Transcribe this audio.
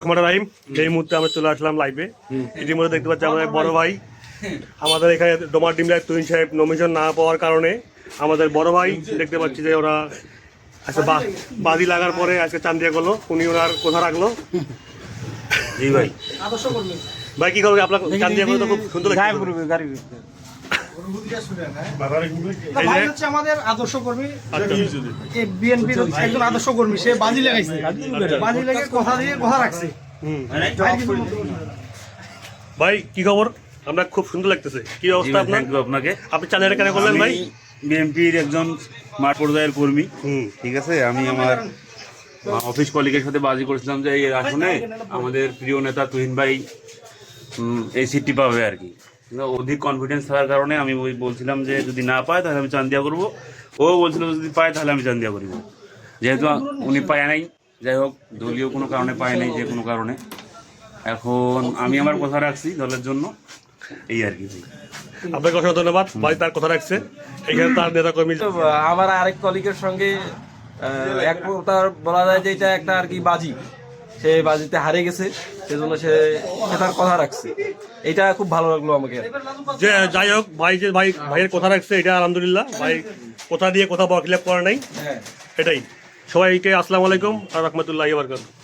রাহিম এই মুহূর্তে আমরা চলে আসলাম লাইভে। ইতিমধ্যে দেখতে পাচ্ছি আমাদের বড় ভাই, আমাদের এখানে ডোমার ডিমলায় তুহিন সাহেব নমিনেশন না পাওয়ার কারণে আমাদের বড় ভাই দেখতে পাচ্ছি যে ওরা আচ্ছা বাজি লাগার পরে আজকে চান্দিয়া করলো, উনি ওনার কথা রাখলো। জি ভাই, ভাই কি করবে আপনার চান্দিয়া করলে তো খুব সুন্দর আমাদের আদর্শ কর্মী, বিএনপির একজন আদর্শ কর্মী, সে বাজি লাগাইছে, বাজি লেগে কথা দিয়ে কথা রাখছে। ভাই কি খবর? আমরা খুব সুন্দর লাগতেছে। কি অবস্থা আপনার? আপনাকে আপনি চান্দিয়া কেন করলেন ভাই? বিএনপির একজন মাঠ পর্যায়ের কর্মী, ঠিক আছে। আমি আমার অফিস কলিগের সাথে বাজি করেছিলাম যে এই আসনে আমাদের প্রিয় নেতা তুহিন ভাই এই সিটটি পাবে আর কি। অধিক কনফিডেন্স থাকার কারণে আমি বলছিলাম যে যদি না পায় তাহলে আমি চান্দিয়া করবো। ও বলছিল যদি পায় তাহলে আমি চান্দিয়া করবো, যেহেতু উনি পায় নাই। যাই হোক, দলীয় কোনো কারণে পায় নাই, যে কোনো কারণে। এখন আমি আমার কথা রাখছি দলের জন্য, এই আর কি। আপনাকে অসংখ্য ধন্যবাদ। ভাই তার কথা রাখছে, এখানে তার নেতা কর্মী। আমার আরেক কলিগের সঙ্গে এক প্রকার বলা যায় যে এটা একটা আর কি বাজি, সে বাজিতে হারে গেছে, সেজন্য সে তার কথা রাখছে। এটা খুব ভালো লাগলো আমাকে। যে যাই হোক, ভাই যে ভাইয়ের কথা রাখছে, এটা আলহামদুলিল্লাহ। ভাই কথা দিয়ে কথা বরখিলাপ করে নাই, এটাই। সবাইকে আসসালামু আলাইকুম আর রাহমাতুল্লাহি ওয়া বারাকাতুহু।